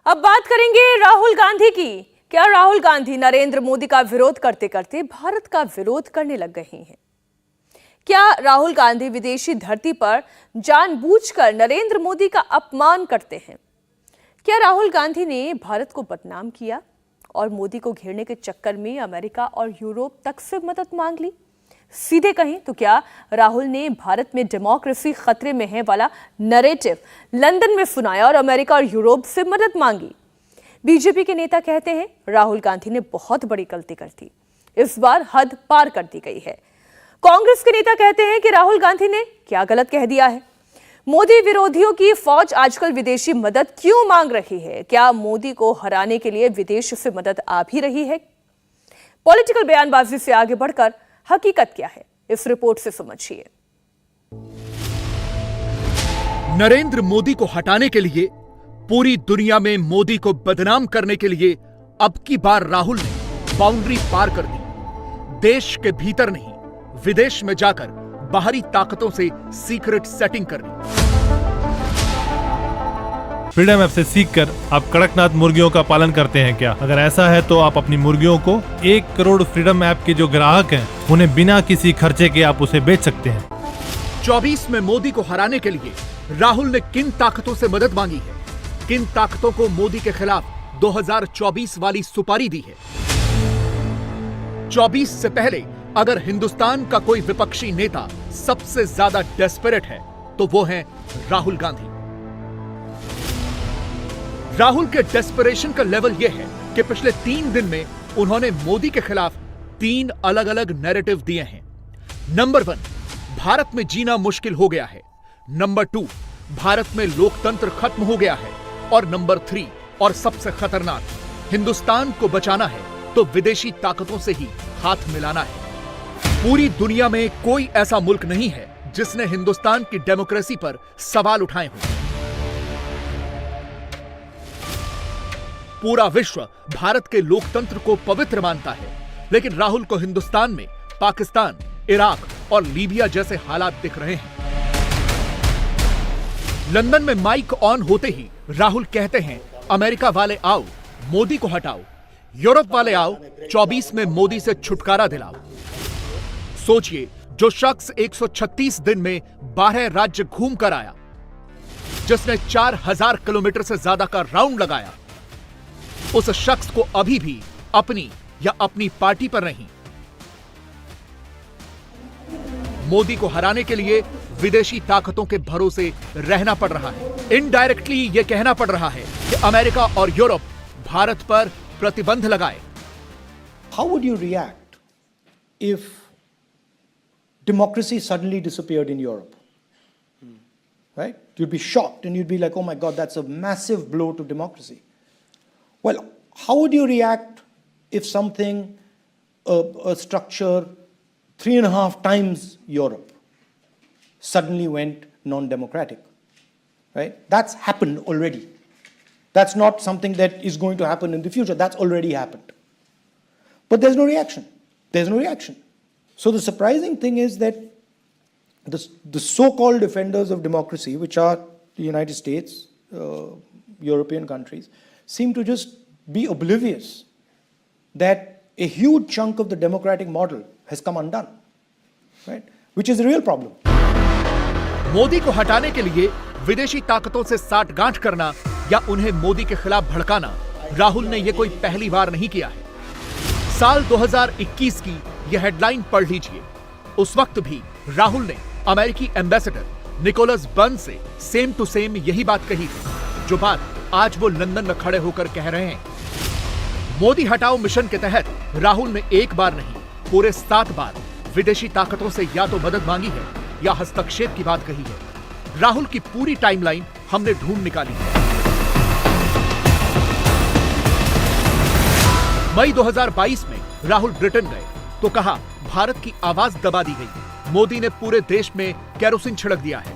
अब बात करेंगे राहुल गांधी की। क्या राहुल गांधी नरेंद्र मोदी का विरोध करते करते भारत का विरोध करने लग गए हैं? क्या राहुल गांधी विदेशी धरती पर जानबूझकर नरेंद्र मोदी का अपमान करते हैं? क्या राहुल गांधी ने भारत को बदनाम किया और मोदी को घेरने के चक्कर में अमेरिका और यूरोप तक से मदद मांग ली? सीधे कहें तो क्या राहुल ने भारत में डेमोक्रेसी खतरे में है वाला नैरेटिव लंदन में सुनाया और अमेरिका और यूरोप से मदद मांगी? बीजेपी के नेता कहते हैं राहुल गांधी ने बहुत बड़ी गलती कर दी, इस बार हद पार कर दी गई है। कांग्रेस के नेता कहते हैं कि राहुल गांधी ने क्या गलत कह दिया है? मोदी विरोधियों की फौज आजकल विदेशी मदद क्यों मांग रही है? क्या मोदी को हराने के लिए विदेश से मदद आ भी रही है? पॉलिटिकल बयानबाजी से आगे बढ़कर हकीकत क्या है, इस रिपोर्ट से समझिए। नरेंद्र मोदी को हटाने के लिए, पूरी दुनिया में मोदी को बदनाम करने के लिए अब की बार राहुल ने बाउंड्री पार कर दी। देश के भीतर नहीं, विदेश में जाकर बाहरी ताकतों से सीक्रेट सेटिंग कर ली। फ्रीडम ऐप से सीखकर आप कड़कनाथ मुर्गियों का पालन करते हैं क्या? अगर ऐसा है तो आप अपनी मुर्गियों को 1 करोड़ फ्रीडम ऐप के जो ग्राहक हैं उन्हें बिना किसी खर्चे के आप उसे बेच सकते हैं। 24 में मोदी को हराने के लिए राहुल ने किन ताकतों से मदद मांगी है? किन ताकतों को मोदी के खिलाफ 2024 वाली सुपारी दी है? 24 से पहले अगर हिंदुस्तान का कोई विपक्षी नेता सबसे ज्यादा डेस्परेट है तो वो है राहुल गांधी। राहुल के डेस्परेशन का लेवल यह है कि पिछले 3 दिन में उन्होंने मोदी के खिलाफ 3 अलग अलग नैरेटिव दिए हैं। नंबर 1, भारत में जीना मुश्किल हो गया है। नंबर 2, भारत में लोकतंत्र खत्म हो गया है। और नंबर 3 और सबसे खतरनाक, हिंदुस्तान को बचाना है तो विदेशी ताकतों से ही हाथ मिलाना है। पूरी दुनिया में कोई ऐसा मुल्क नहीं है जिसने हिंदुस्तान की डेमोक्रेसी पर सवाल उठाए हों। पूरा विश्व भारत के लोकतंत्र को पवित्र मानता है, लेकिन राहुल को हिंदुस्तान में पाकिस्तान, इराक और लीबिया जैसे हालात दिख रहे हैं। लंदन में माइक ऑन होते ही राहुल कहते हैं अमेरिका वाले आओ, मोदी को हटाओ। यूरोप वाले आओ, 24 में मोदी से छुटकारा दिलाओ। सोचिए, जो शख्स 136 दिन में 12 राज्य घूम कर आया, जिसने 4000 किलोमीटर से ज्यादा का राउंड लगाया, उस शख्स को अभी भी अपनी या अपनी पार्टी पर नहीं, मोदी को हराने के लिए विदेशी ताकतों के भरोसे रहना पड़ रहा है। इनडायरेक्टली यह कहना पड़ रहा है कि अमेरिका और यूरोप भारत पर प्रतिबंध लगाए। How would you react if democracy suddenly disappeared in Europe? Right? You'd be shocked and you'd be like, oh my God, that's a massive blow to democracy. Well, how would you react if something, a structure 3.5 times Europe suddenly went non-democratic? Right? That's happened already. That's not something that is going to happen in the future. That's already happened. But there's no reaction. There's no reaction. So the surprising thing is that the so-called defenders of democracy, which are the United States, European countries, seem to just be oblivious that a huge chunk of the democratic model has come undone, right? Which is a real problem. Modi को हटाने के लिए विदेशी ताकतों से साठगांठ करना या उन्हें मोदी के खिलाफ भड़काना राहुल ने यह कोई पहली बार नहीं किया है। साल 2021 की यह हेडलाइन पढ़ लीजिए। उस वक्त भी राहुल ने अमेरिकी एम्बेसडर निकोलस बर्न्स से सेम टू सेम यही बात कही थी, जो बात आज वो लंदन में खड़े होकर कह रहे हैं। मोदी हटाओ मिशन के तहत राहुल ने एक बार नहीं, पूरे 7 बार विदेशी ताकतों से या तो मदद मांगी है या हस्तक्षेप की बात कही है। राहुल की पूरी टाइमलाइन हमने ढूंढ निकाली है। मई 2022 में राहुल ब्रिटेन गए तो कहा भारत की आवाज दबा दी गई। मोदी ने पूरे देश में केरोसिन छिड़क दिया है।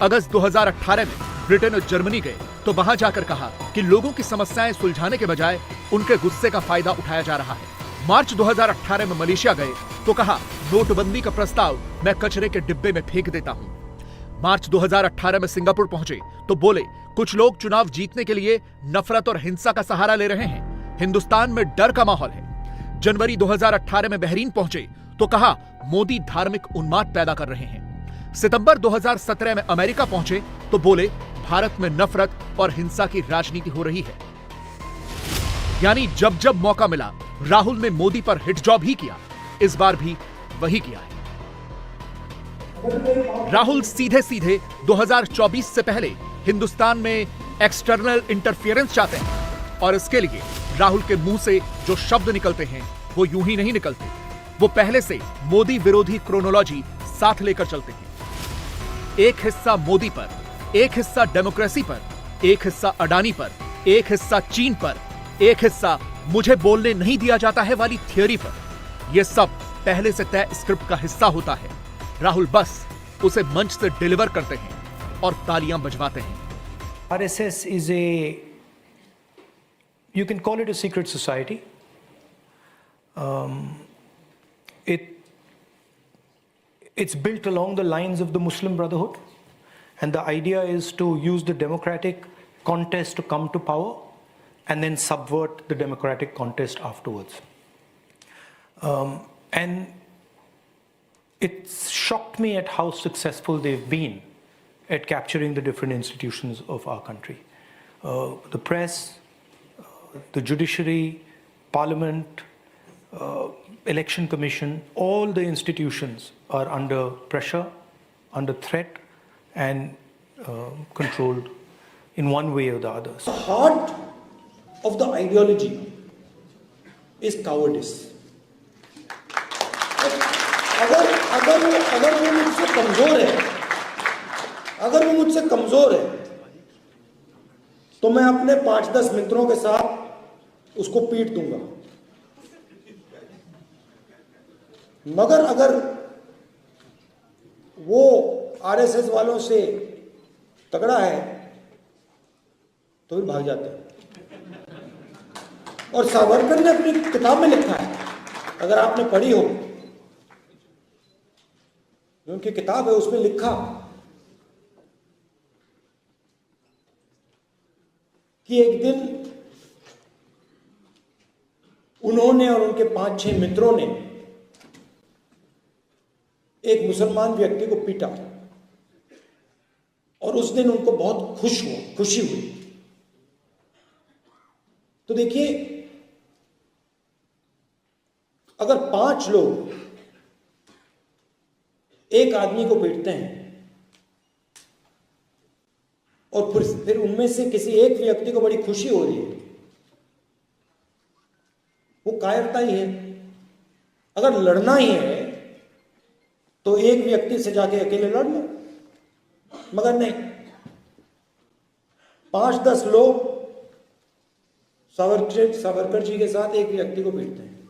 अगस्त 2018 में ब्रिटेन और जर्मनी गए तो वहां जाकर कहा कि लोगों की समस्याएं सुलझाने के बजाय उनके गुस्से का फायदा उठाया जा रहा है। मार्च 2018 में मलेशिया गए तो कहा नोटबंदी का प्रस्ताव मैं कचरे के डिब्बे में फेंक देता हूं। मार्च 2018 में सिंगापुर पहुंचे तो बोले कुछ लोग चुनाव जीतने के लिए नफरत और हिंसा का सहारा ले रहे हैं। हिंदुस्तान में डर का माहौल है। जनवरी 2018 में बहरीन पहुंचे तो कहा मोदी धार्मिक उन्माद पैदा कर रहे हैं। सितंबर 2017 में अमेरिका पहुंचे तो बोले भारत में नफरत और हिंसा की राजनीति हो रही है। यानी जब जब मौका मिला राहुल ने मोदी पर हिट जॉब ही किया। इस बार भी वही किया है। राहुल सीधे सीधे 2024 से पहले हिंदुस्तान में एक्सटर्नल इंटरफियरेंस चाहते हैं और इसके लिए राहुल के मुंह से जो शब्द निकलते हैं वो यूं ही नहीं निकलते। वो पहले से मोदी विरोधी क्रोनोलॉजी साथ लेकर चलते हैं। एक हिस्सा मोदी पर, एक हिस्सा डेमोक्रेसी पर, एक हिस्सा अडानी पर, एक हिस्सा चीन पर, एक हिस्सा मुझे बोलने नहीं दिया जाता है वाली थियोरी पर। यह सब पहले से तय स्क्रिप्ट का हिस्सा होता है। राहुल बस उसे मंच से डिलीवर करते हैं और तालियां बजवाते हैं। RSS is you can call it a secret society. It's built along the lines of the Muslim Brotherhood, and the idea is to use the democratic contest to come to power and then subvert the democratic contest afterwards. And it shocked me at how successful they've been at capturing the different institutions of our country. The press, the judiciary, parliament, election commission, all the institutions are under pressure, under threat, and controlled in one way or the other. The heart of the ideology is cowardice. अगर वो मुझसे कमजोर है तो मैं अपने 5-10 मित्रों के साथ उसको पीट दूंगा। मगर अगर वो आरएसएस वालों से तगड़ा है तो फिर भाग जाते हैं। और सावरकर ने अपनी किताब में लिखा है, अगर आपने पढ़ी हो, जो उनकी किताब है उसमें लिखा कि एक दिन उन्होंने और उनके 5-6 मित्रों ने एक मुसलमान व्यक्ति को पीटा और उस दिन उनको बहुत खुशी हुई। तो देखिए, अगर 5 लोग एक आदमी को पीटते हैं और फिर उनमें से किसी एक व्यक्ति को बड़ी खुशी हो रही है, वो कायरता ही है। अगर लड़ना ही है तो एक व्यक्ति से जाके अकेले लड़ लो, मगर नहीं, 5-10 लोग सावरकर जी के साथ एक व्यक्ति को पीटते हैं।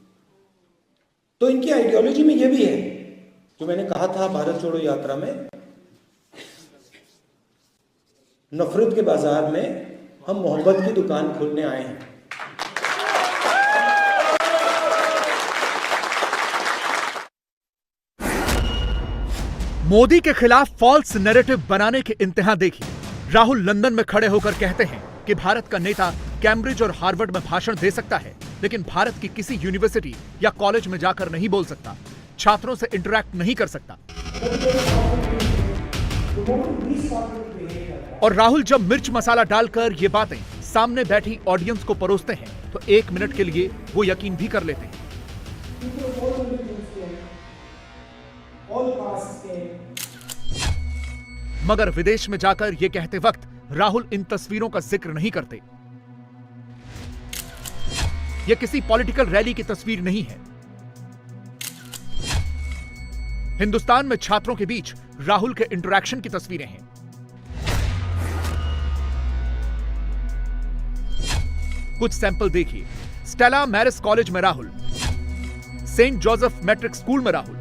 तो इनकी आइडियोलॉजी में यह भी है जो मैंने कहा था भारत छोड़ो यात्रा में, नफरत के बाजार में हम मोहब्बत की दुकान खोलने आए हैं। मोदी के खिलाफ फॉल्स नैरेटिव बनाने के इंतहा देखिए। राहुल लंदन में खड़े होकर कहते हैं कि भारत का नेता कैम्ब्रिज और हार्वर्ड में भाषण दे सकता है, लेकिन भारत की किसी यूनिवर्सिटी या कॉलेज में जाकर नहीं बोल सकता, छात्रों से इंटरैक्ट नहीं कर सकता। और राहुल जब मिर्च मसाला डालकर ये बातें सामने बैठी ऑडियंस को परोसते हैं तो 1 मिनट के लिए वो यकीन भी कर लेते हैं। मगर विदेश में जाकर ये कहते वक्त राहुल इन तस्वीरों का जिक्र नहीं करते। यह किसी पॉलिटिकल रैली की तस्वीर नहीं है। हिंदुस्तान में छात्रों के बीच राहुल के इंटरैक्शन की तस्वीरें हैं। कुछ सैंपल देखिए। स्टेला मैरिस कॉलेज में Rahul, saint Joseph matric school में राहुल,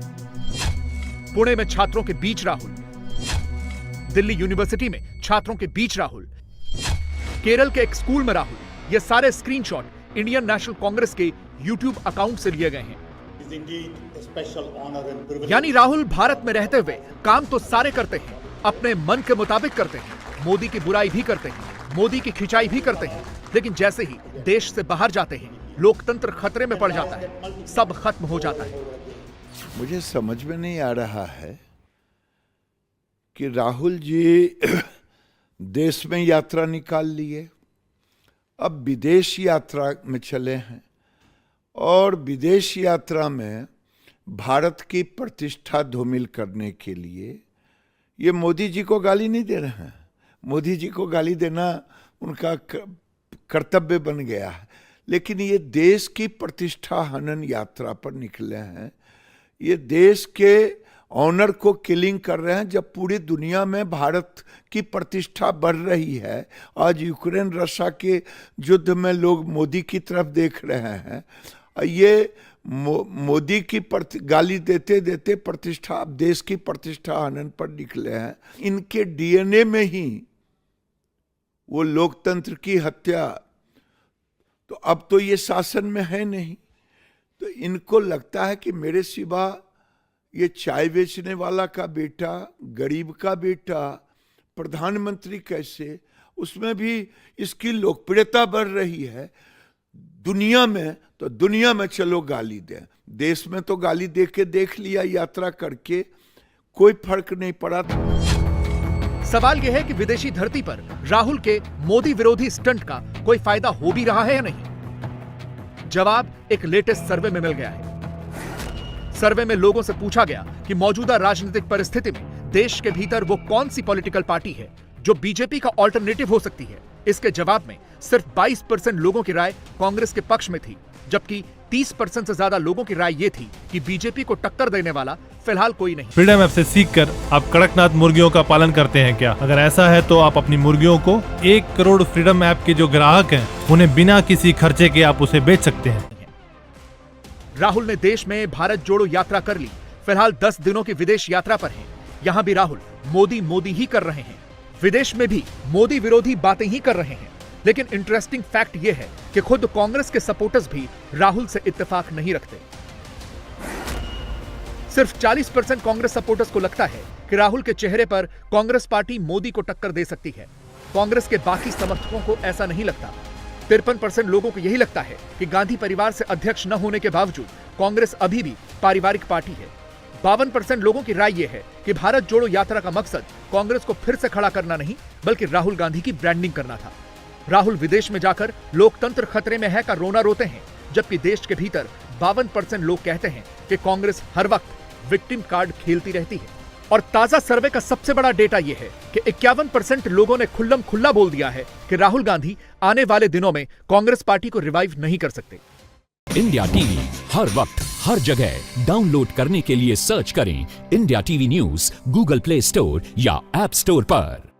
पुणे में छात्रों के बीच राहुल, दिल्ली यूनिवर्सिटी में छात्रों के बीच राहुल, केरल के एक स्कूल में राहुल। ये सारे स्क्रीनशॉट इंडियन नेशनल कांग्रेस के यूट्यूब अकाउंट से लिए गए हैं। यानी राहुल भारत में रहते हुए काम तो सारे करते हैं, अपने मन के मुताबिक करते हैं, मोदी की बुराई भी करते हैं। मोदी की खिंचाई भी करते हैं, लेकिन जैसे ही देश से बाहर जाते हैं, लोकतंत्र खतरे में पड़ जाता है, सब खत्म हो जाता है। मुझे समझ में नहीं आ रहा है कि राहुल जी देश में यात्रा निकाल लिए, अब विदेश यात्रा में चले हैं और विदेश यात्रा में भारत की प्रतिष्ठा धूमिल करने के लिए ये मोदी जी को गाली नहीं दे रहे हैं। मोदी जी को गाली देना उनका कर्तव्य बन गया है, लेकिन ये देश की प्रतिष्ठा हनन यात्रा पर निकले हैं। ये देश के ऑनर को किलिंग कर रहे हैं, जब पूरी दुनिया में भारत की प्रतिष्ठा बढ़ रही है। आज यूक्रेन रशिया के युद्ध में लोग मोदी की तरफ देख रहे हैं। ये मोदी की गाली देते देते प्रतिष्ठा, अब देश की प्रतिष्ठा हनन पर निकले हैं। इनके डीएनए में ही वो लोकतंत्र की हत्या, तो अब तो ये शासन में है नहीं, तो इनको लगता है कि मेरे सिवा ये चाय बेचने वाला का बेटा, गरीब का बेटा प्रधानमंत्री कैसे, उसमें भी इसकी लोकप्रियता बढ़ रही है दुनिया में, तो दुनिया में चलो गाली दें। देश में तो गाली दे के देख लिया, यात्रा करके कोई फर्क नहीं पड़ा। सवाल यह है कि विदेशी धरती पर राहुल के मोदी विरोधी स्टंट का कोई फायदा हो भी रहा है या नहीं? जवाब एक लेटेस्ट सर्वे में मिल गया है। सर्वे में लोगों से पूछा गया कि मौजूदा राजनीतिक परिस्थिति में देश के भीतर वो कौन सी पॉलिटिकल पार्टी है जो बीजेपी का ऑल्टरनेटिव हो सकती है। इसके जवाब में सिर्फ 22% लोगों की राय कांग्रेस के पक्ष में थी, जबकि 30% से ज्यादा लोगों की राय ये थी कि बीजेपी को टक्कर देने वाला फिलहाल कोई नहीं। फ्रीडम ऐप से सीखकर आप कड़कनाथ मुर्गियों का पालन करते हैं क्या? अगर ऐसा है तो आप अपनी मुर्गियों को 1 करोड़ फ्रीडम ऐप के जो ग्राहक हैं उन्हें बिना किसी खर्चे के आप उसे बेच सकते हैं। राहुल ने देश में भारत जोड़ो यात्रा कर ली, फिलहाल 10 दिनों की विदेश यात्रा पर हैं। यहां भी राहुल मोदी मोदी ही कर रहे हैं, विदेश में भी मोदी विरोधी बातें ही कर रहे हैं। लेकिन इंटरेस्टिंग फैक्ट यह है कि खुद कांग्रेस के सपोर्टर्स भी राहुल से इत्तेफाक नहीं रखते। सिर्फ 40% कांग्रेस सपोर्टर्स को लगता है कि राहुल के चेहरे पर कांग्रेस पार्टी मोदी को टक्कर दे सकती है। कांग्रेस के बाकी समर्थकों को ऐसा नहीं लगता। 53% लोगों को यही लगता है कि गांधी परिवार से अध्यक्ष न होने के बावजूद कांग्रेस अभी भी पारिवारिक पार्टी है। 52% लोगों की राय यह है कि भारत जोड़ो यात्रा का मकसद कांग्रेस को फिर से खड़ा करना नहीं, बल्कि राहुल गांधी की ब्रांडिंग करना था। राहुल विदेश में जाकर लोकतंत्र खतरे में है का रोना रोते हैं, जबकि देश के भीतर 52% लोग कहते हैं कि कांग्रेस हर वक्त विक्टिम कार्ड खेलती रहती है। और ताजा सर्वे का सबसे बड़ा डेटा यह है कि 51% लोगों ने खुल्लम खुल्ला बोल दिया है कि राहुल गांधी आने वाले दिनों में कांग्रेस पार्टी को रिवाइव नहीं कर सकते। इंडिया टीवी हर वक्त हर जगह डाउनलोड करने के लिए सर्च करें India TV news Google play store या ऐप स्टोर पर।